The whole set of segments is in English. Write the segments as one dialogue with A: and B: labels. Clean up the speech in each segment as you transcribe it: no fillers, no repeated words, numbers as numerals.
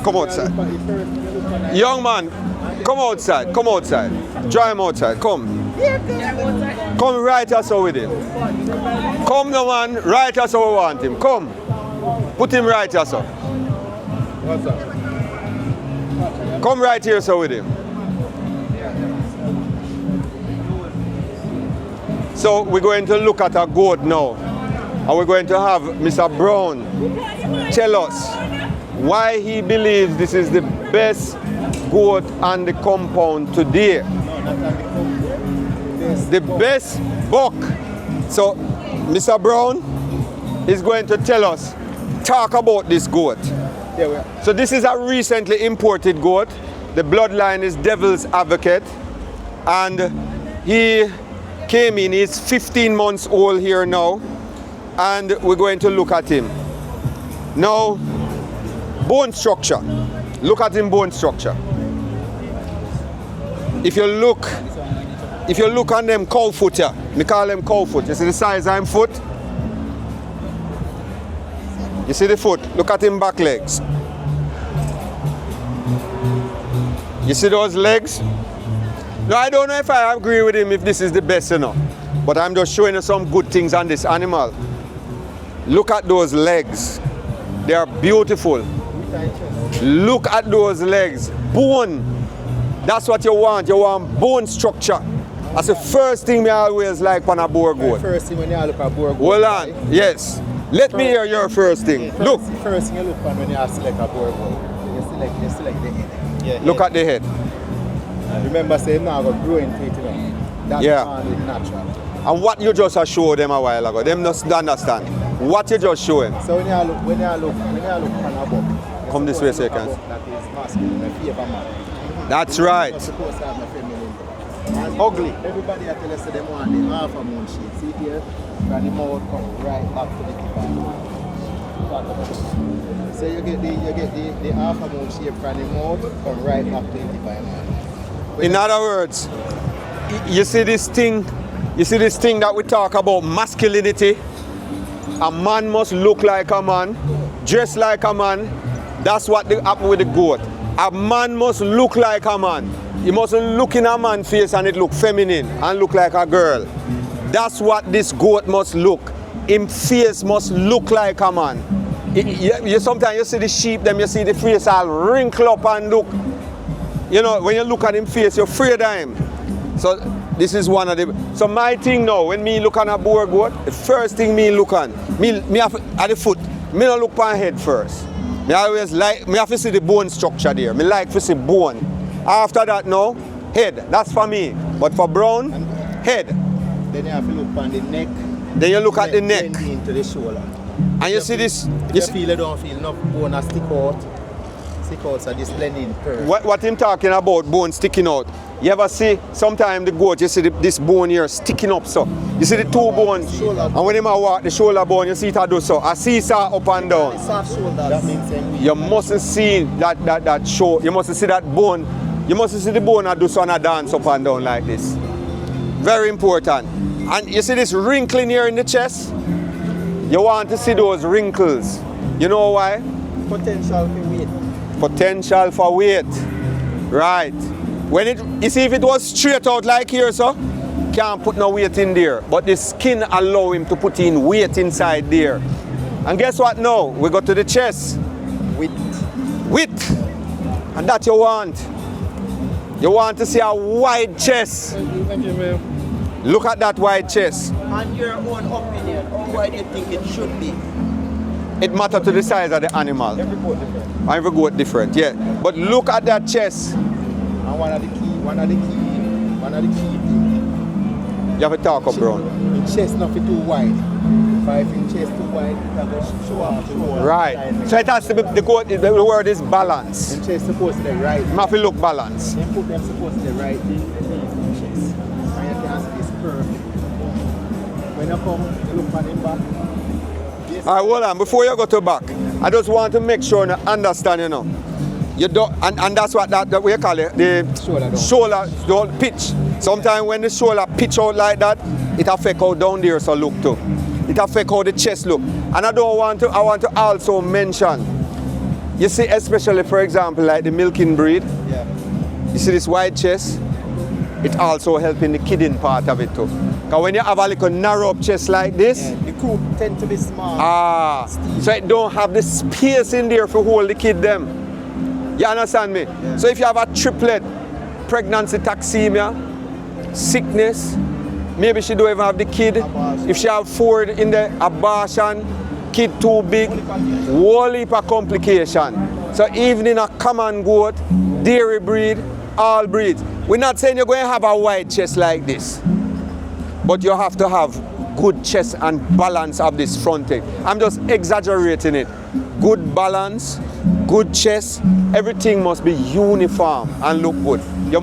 A: Come outside. Young man, come outside, Drive him outside, come. Come right us with him. Come no man, right us how we want him, come. Put him right us up.
B: What's up?
A: Come right here so with him. So we're going to look at a goat now. And we're going to have Mr. Brown tell us why he believes this is the best goat on the compound today. The best buck. So Mr. Brown is going to tell us, talk about this goat. So this is a recently imported goat. The bloodline is Devil's Advocate. And he came in, he's 15 months old here now. And we're going to look at him. Now, bone structure. Look at him bone structure. If you look on them cow foot here, we call them cow foot. You see the size of him foot? You see the foot? Look at him back legs. You see those legs? Now I don't know if I agree with him if this is the best, you know. But I'm just showing you some good things on this animal. Look at those legs. They are beautiful. Look at those legs. Bone. That's what you want. You want bone structure. That's the first thing I always like on a boar goat.
B: First thing when you look at boar goat.
A: Hold on. Yes. Let me hear your first thing. Look.
B: First thing you look at when you select a boar goat. You select the head. Yeah,
A: look at the head.
B: Remember, say now got growing teeth. That's natural.
A: And what you just showed them a while ago, them not understand. What you just showing.
B: So when you look on a buck.
A: Come this way, second.
B: That is masculine, a favor man.
A: That's right.
B: You're supposed to have a feminine. And ugly. Everybody I tell us they want the half a moon shape. See here, and the mouth come right back to the tip. So you get the half a moon shape from the mouth come right back to the tip.
A: In other words, you see this thing that we talk about masculinity. A man must look like a man, dress like a man. That's what happened with the goat. A man must look like a man. He mustn't look in a man's face and it look feminine and look like a girl. That's what this goat must look. His face must look like a man. Sometimes you see the sheep, them you see the face all wrinkle up and look. You know, when you look at him face, you're afraid of him. So this is one of the. So my thing now, when me look on a boar goat, the first thing me look on, me have at the foot. Me don't look on head first. Me always like, me have to see the bone structure there. Me like to see bone. After that now, head. That's for me. But for Brown, head.
B: Then you have to look on the neck.
A: Then you look at the neck.
B: Into the shoulder.
A: And you see this.
B: You don't feel enough bone a stick out. Stick out, so this blending curve.
A: What I'm talking about, bone sticking out. You ever see, sometimes the goat, you see this bone here sticking up so. You see the two bones. And when they walk, the shoulder bone, you see it do so. A seesaw up and down.
B: That means
A: you mustn't see that show. You mustn't see that bone. You mustn't see the bone that do so and a dance up and down like this. Very important. And you see this wrinkling here in the chest? You want to see those wrinkles. You know why?
B: Potential for weight.
A: Potential for weight. Right. When you see if it was straight out like here, so can't put no weight in there. But the skin allow him to put in weight inside there. And guess what now? We go to the chest. Width. And that you want. You want to see a wide chest.
B: Thank you, ma'am.
A: Look at that wide chest.
B: And your own opinion, how wide do you think it should be?
A: It matters to the size of the animal.
B: Every goat different.
A: Every goat different, yeah. But look at that chest.
B: And one of the key things.
A: You have to talk up, Brown.
B: The chest not too wide. If your chest too wide, it will show up.
A: Right. So it has to be, the word is balance.
B: The chest supposed to be right.
A: You have to look balanced.
B: Then put them supposed to be right in the chest. And you can see this curve. When you come, you look on him back.
A: All right, hold on. Before you go to back, I just want to make sure you understand, you know. You don't, and that's what that we call it, the shoulder don't pitch. Sometimes when the shoulder pitch out like that, it affects out down there, so look too. it affects how the chest look. And I want to also mention, you see, especially for example, like the milking breed.
B: Yeah.
A: You see this wide chest? It also helps in the kidding part of it too. Because when you have a little narrow up chest like this,
B: Yeah, the croup tend to be small.
A: So it don't have the space in there for hold the kid them. You understand me?
B: Yeah.
A: So if you have a triplet, pregnancy toxemia, sickness, maybe she don't even have the kid.
B: Abortion.
A: If she have 4 in the abortion, kid too big, whole heap of complication. So even in a common goat, dairy breed, all breeds. We're not saying you're going to have a wide chest like this, but you have to have good chest and balance of this front egg. I'm just exaggerating it. Good balance, good chest, everything must be uniform and look good. You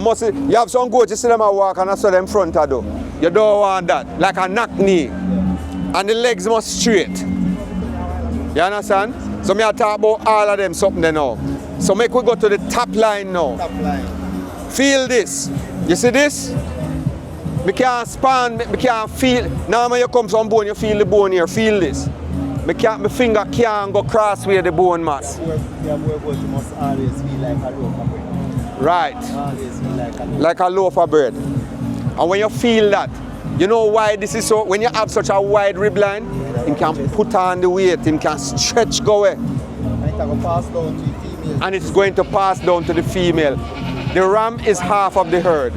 A: have some goats, you see them a walk and I saw them front a door. You don't want that, like a knock knee. And the legs must straight. You understand? So me I talk about all of them something there now. So make we go to the top line now.
B: Top line.
A: Feel this. You see this? Me can't span, me can't feel. Now when you come from bone, you feel the bone here. Feel this. My finger can't go cross where the bone mass.
B: Yeah, more goat, you must always feel like a loaf of bread.
A: Right.
B: Always feel
A: Like a loaf of bread. And when you feel that, you know why this is so? When you have such a wide rib line, you can put on the weight, you can stretch go away.
B: And it will pass down to the female.
A: And it's going to pass down to the female. The ram is half of the herd.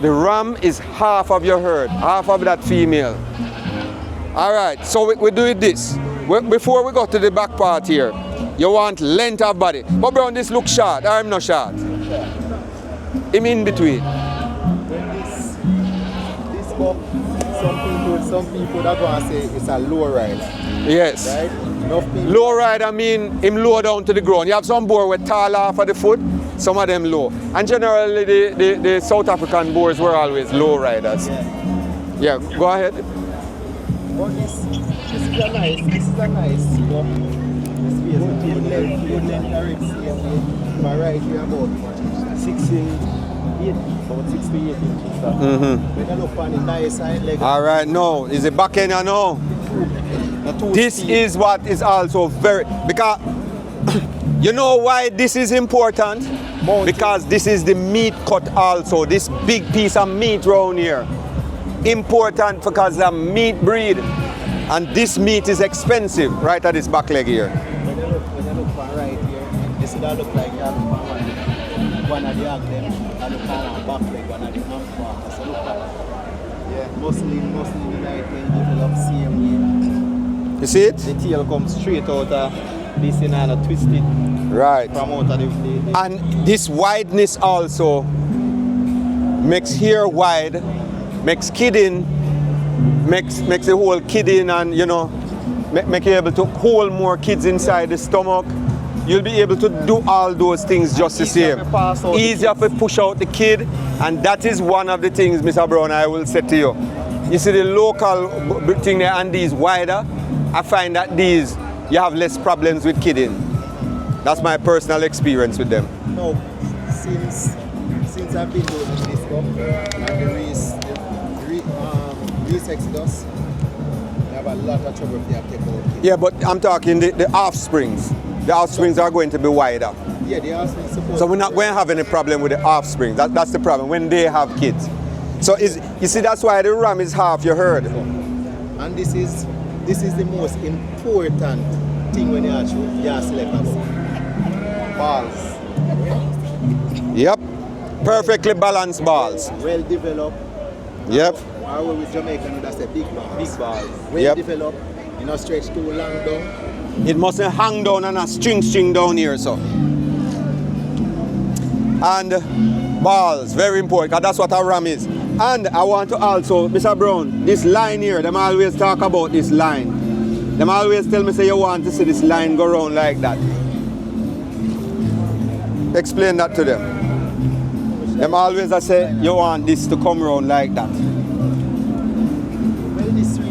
A: The ram is half of your herd, half of that female. All right, so we do it this. Before we go to the back part here, you want length of body. But Brown, this look short, I'm not short. I'm in between.
B: When this buck, some people that going to say it's a low ride.
A: Yes.
B: Right? Enough people.
A: Low ride, I mean him low down to the ground. You have some boar with tall off of the foot, some of them low. And generally the South African boars were always low riders. Yeah, go ahead.
B: But this is a nice buck. Good length of ribs here. My right here about 6 to 8 inches. When I look on the nice side leg.
A: All right, no, is it back end or no? This is what is also very, because you know why this is important? Because this is the meat cut also, this big piece of meat round here. Important because the meat breed, and this meat is expensive right at this back leg here.
B: When you look from right here, you see that look like you have one of the them, and look on back leg, one of the arm part. So look at mostly the right tail develop same way.
A: You see it?
B: The tail comes straight out of this and twist it
A: right
B: from out of the
A: and this wideness also makes hair wide, makes kidding, makes the whole kidding, and you know, make you able to hold more kids inside the stomach. You'll be able to do all those things just the same. Easier to push out the kid, and that is one of the things, Mr. Brown, I will say to you. You see the local thing there and these wider, I find that these, you have less problems with kidding. That's my personal experience with them.
B: No, since I've been doing this stuff and the race exodus, I have a lot of trouble if they have kept out.
A: Yeah, but I'm talking the offsprings. The offsprings are going to be wider.
B: Yeah, the offspring supposed.
A: So we're not going to have any problem with the offspring. That's the problem when they have kids. So you see, that's why the ram is half your herd.
B: And this is the most important thing when you actually leopards. Balls.
A: Yep. Perfectly balanced balls.
B: Well developed.
A: Yep.
B: Our way with Jamaican, that's the big balls. Big balls. Well
A: Yep.
B: developed. You know, stretch too long down.
A: It mustn't hang down and a string down here, so. And balls, very important, because that's what a ram is. And I want to also, Mr. Brown, this line here, them always talk about this line. Them always tell me, say you want to see this line go around like that. Explain that to them. Them always say you want this to come around like that.
B: Well, this really,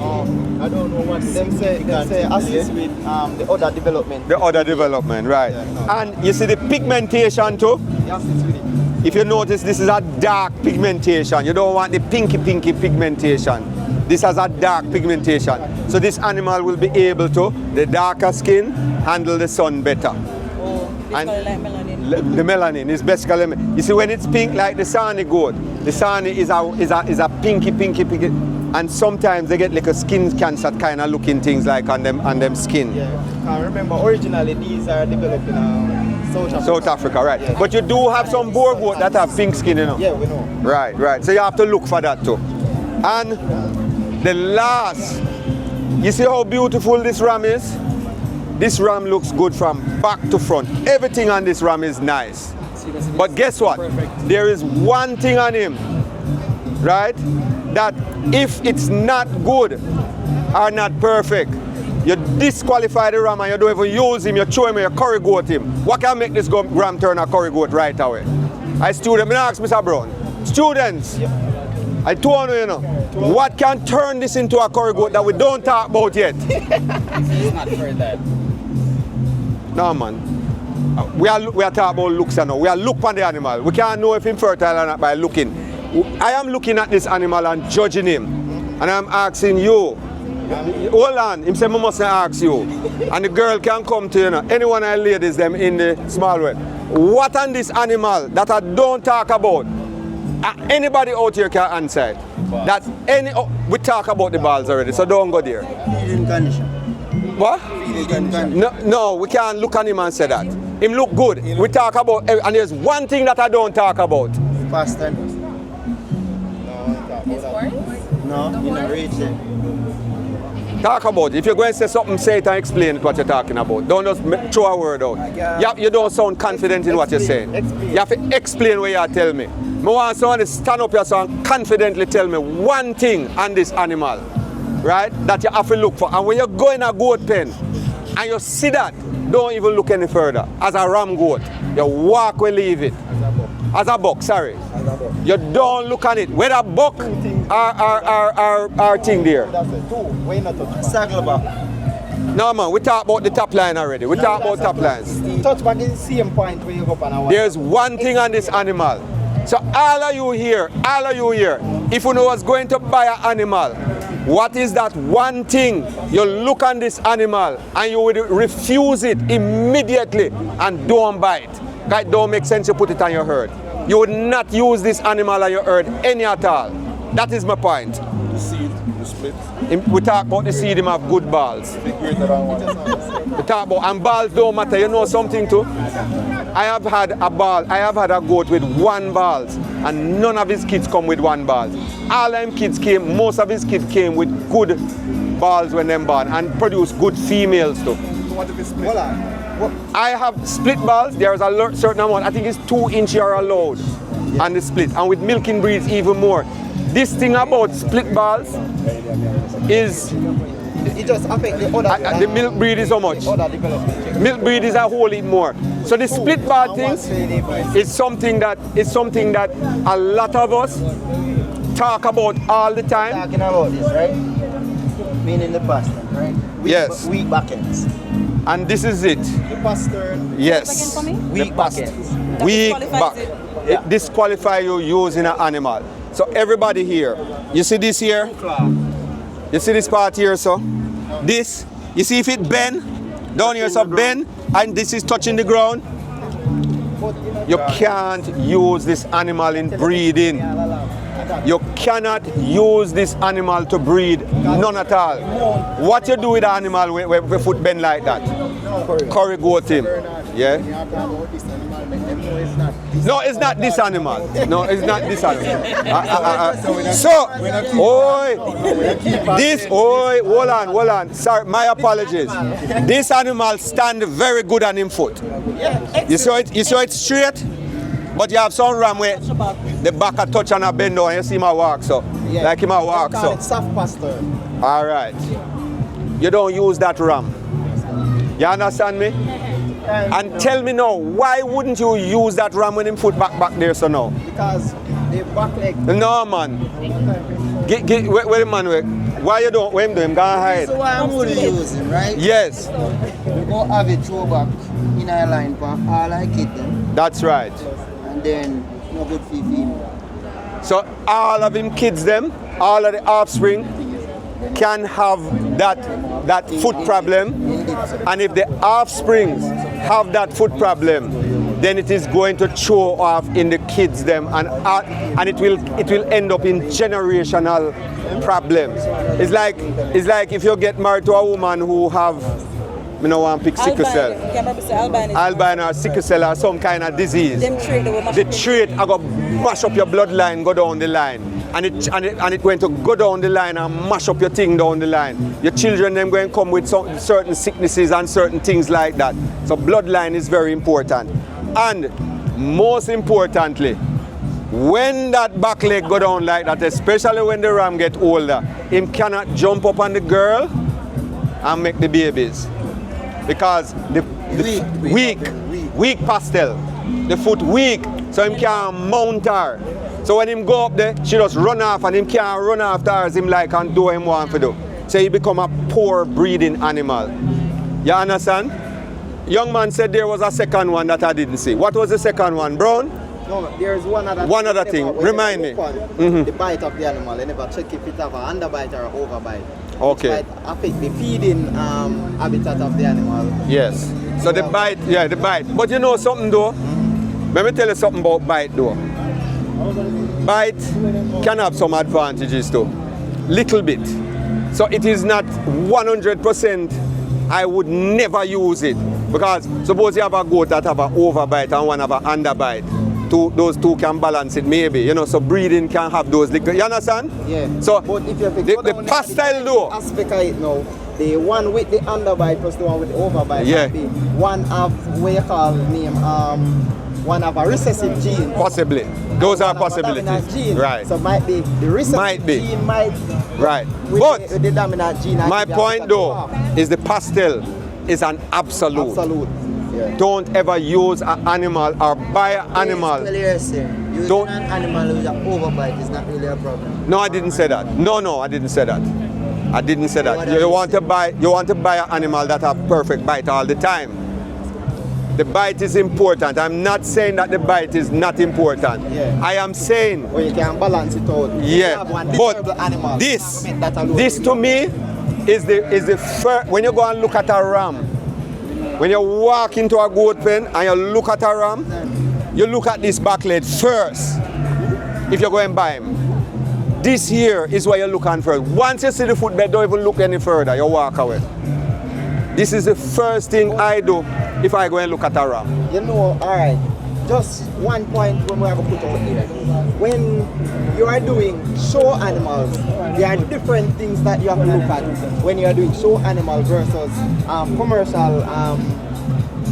B: I don't know what them say assist with the other development.
A: The other development, right.
B: Yeah, no.
A: And you see the pigmentation too?
B: Yes, it's with it.
A: If you notice, this is a dark pigmentation. You don't want the pinky pigmentation. This has a dark pigmentation. So this animal will be able to, the darker skin, handle the sun better.
C: Oh, this
A: And
C: color like melanin.
A: the melanin is basically, you see when it's pink like the Sani goat, the Sani is a pinky. And sometimes they get like a skin cancer kind of looking things like on them skin.
B: Yeah, I remember originally these are developed in South Africa.
A: South Africa, right.
B: Yeah.
A: But you do have some boar goat that have pink skin, you know.
B: Yeah, we know.
A: Right. So you have to look for that too. And the last, you see how beautiful this ram is? This ram looks good from back to front. Everything on this ram is nice. But guess what? There is one thing on him, right? That if it's not good or not perfect, you disqualify the ram and you don't even use him, you throw him, you curry goat him. What can make this ram turn a curry goat right away? I student, I ask Mr. Brown, students, I told you, what can turn this into a curry goat that we don't talk about yet?
D: It's not for that.
A: No, man. We are talking about looks now. We are look on the animal. We can't know if he's fertile or not by looking. I am looking at this animal and judging him. And I'm asking you. Hold on. Him say, I must ask you. And the girl can come to you. Anyone I ladies them in the small way. What on this animal that I don't talk about? Anybody out here can answer it. That we talk about the balls already, so don't go there.
B: Feeding condition.
A: What?
B: Feeding condition.
A: No, we can't look at him and say that. Him look good. We talk about, and there's one thing that I don't talk about.
B: Faster.
C: His horns?
B: No,
C: The
B: you know,
C: horns?
B: reach it.
A: Talk about it. If you're going to say something, say it and explain what you're talking about. Don't just throw a word out. You don't sound confident in what you're saying.
B: Explain.
A: You have to explain what you tell me. I want someone to stand up here and confidently tell me one thing on this animal, right, that you have to look for. And when you go in a goat pen and you see that, don't even look any further. As a ram goat, you walk or leave it. As a buck, sorry. You don't look at it. Whether buck or thing there.
B: That's it. Two. Why not touch? Saddleback.
A: No man, we talk about the top line already. We talk about top lines.
B: Touch back is the same point where you go up and away.
A: There's one thing on this animal. So all of you here, if you know what's going to buy an animal, what is that one thing you look on this animal and you would refuse it immediately and don't buy it? It don't make sense you put it on your herd. You would not use this animal on your herd any at all. That is my point.
E: The seed, the split,
A: We talk about the seed, him have good balls.
E: the greater than one.
A: We talk about, and balls don't matter. You know something too? I have had a goat with one balls, and none of his kids come with one ball. All them kids came, most of his kids came with good balls when them born and produce good females too.
E: What if it's split?
B: Hold on.
A: I have split balls. There is a certain amount. I think it's 2 inches are allowed on the split, and with milking breeds even more. This thing about split balls is
B: It just affects the other.
A: the milk breed is how much?
B: The other development.
A: Milk breed is a whole lot more. So the split ball things is something that a lot of us talk about all the time.
B: Talking about this, right? Meaning the pastern, right?
A: Yes.
B: Weak back ends.
A: And this is it.
B: The pastern.
A: Yes.
C: Again for me?
B: Weak back ends.
C: That
A: Weak
C: disqualifies
A: back.
C: it.
A: It disqualifies you using an animal. So everybody here, you see this here? You see this part here, so? This, you see if it bend, down here, so bend, and this is touching the ground. You can't use this animal in breeding. You cannot use this animal to breed, none at all. What you do with the animal with foot bend like that? Curry goat him. Yeah? No, it's not this animal. No, it's not this animal. Hold on. Sorry, my apologies. This animal stand very good on him foot. You saw it straight? But you have some ram where the back a touch and a bend down and you see him a walk so. Like him a walk so.
B: It's soft pasture.
A: Alright. You don't use that ram. You understand me? And tell me now, why wouldn't you use that ram when him foot back there so now?
B: Because the back leg.
A: No man. Where the man work? Why you don't? What him do? Him gonna hide.
B: So why I'm going to use him, right?
A: Yes.
B: We go have it throw back in a line for all I kid them.
A: That's right.
B: And then no good for female.
A: So all of him kids them, all of the offspring, can have that foot problem, and if the offsprings have that foot problem, then it is going to show off in the kids them, and it will end up in generational problems. It's like if you get married to a woman who have, you know, one pick sickle cell, albino or sickle cell or some kind of disease. The trait are going to mash up your bloodline, go down the line, and it going to go down the line and mash up your thing down the line. Your children them going to come with certain sicknesses and certain things like that. So bloodline is very important, and most importantly, when that back leg go down like that, especially when the ram get older, him cannot jump up on the girl and make the babies. Because the weak pastel, the foot weak, so him can't mount her. So when him go up there, she just run off, and him can't run after her as him like and do him want to do. So he become a poor breeding animal. You understand? Young man said there was a second one that I didn't see. What was the second one, Brown?
B: No, there's one other
A: thing. Remind me.
B: The bite of the animal. They never check if it have an underbite or an overbite.
A: Okay.
B: Which might affect the feeding habitat of the animal.
A: Yes. So the bite, yeah, the bite. But you know something though? Let me tell you something about bite though. Bite can have some advantages though. Little bit. So it is not 100%. I would never use it. Because suppose you have a goat that have an overbite and one have an underbite. Those two can balance it maybe, you know, so breeding can have those little, you understand?
B: Yeah.
A: So
B: but if you
A: the pastel though,
B: aspect of it now, the one with the underbite plus the one with the overbite,
A: yeah,
B: be one of what you call name one of a recessive gene.
A: Possibly. Those are possibilities.
B: Gene.
A: Right.
B: So might be the recessive gene might
A: right.
B: But the dominant gene.
A: My point though is the pastel is an absolute.
B: Absolute. Yeah.
A: Don't ever use an animal or buy an animal.
B: Using an animal with an overbite is not really a problem.
A: No, I didn't say that. No, I didn't say that. I didn't say that. You want to buy an animal that have perfect bite all the time. The bite is important. I'm not saying that the bite is not important.
B: Yeah.
A: I am saying
B: you can balance it out.
A: Yeah. But this to me is the first. When you go and look at a ram, when you walk into a goat pen and you look at a ram, you look at this back leg first. If you're going to buy him, this here is where you're looking first. Once you see the footbed, don't even look any further. You walk away. This is the first thing I do if I go and look at a ram.
B: You know, all right. Just one point when we have to put out here. When you are doing show animals, there are different things that you have to look at when you are doing show animal versus commercial,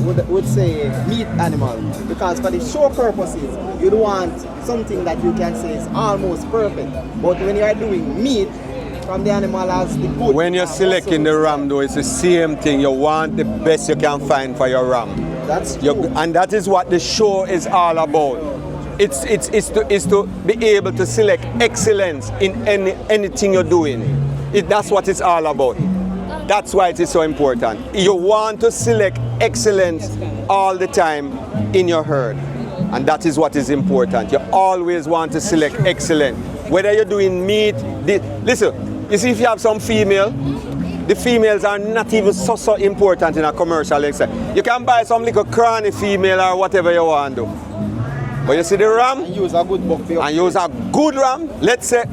B: would say meat animal. Because for the show purposes, you don't want something that you can say is almost perfect. But when you are doing meat, from the animal as the good.
A: When you're selecting the ram though, it's the same thing. You want the best you can find for your ram.
B: That's true.
A: And that is what the show is all about. It's to be able to select excellence in anything you're doing. That's what it's all about. That's why it is so important. You want to select excellence all the time in your herd. And that is what is important. You always want to select excellence. Whether you're doing meat, listen, you see if you have some female, the females are not even so important in a commercial extent. You can buy some little cranny female or whatever you want to do. But you see the ram,
B: and use a good buck.
A: And use a good ram, let's say,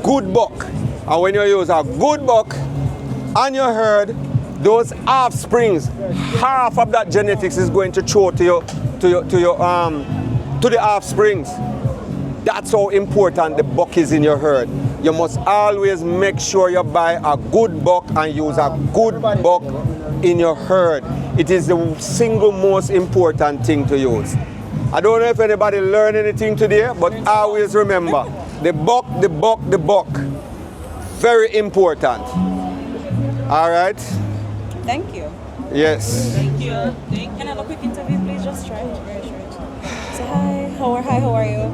A: good buck. And when you use a good buck on your herd, those offsprings, half of that genetics is going to throw to the offsprings. That's how important the buck is in your herd. You must always make sure you buy a good buck and use a good buck in your herd. It is the single most important thing to use. I don't know if anybody learned anything today, but always remember, the buck, the buck, the buck. Very important. All right?
C: Thank you.
A: Yes.
C: Thank you. Can I have a quick interview, please? Just try. Very short. So hi, how are you?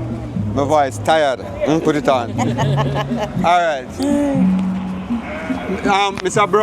A: My voice tired. Put it on. All right. Mr. Bro.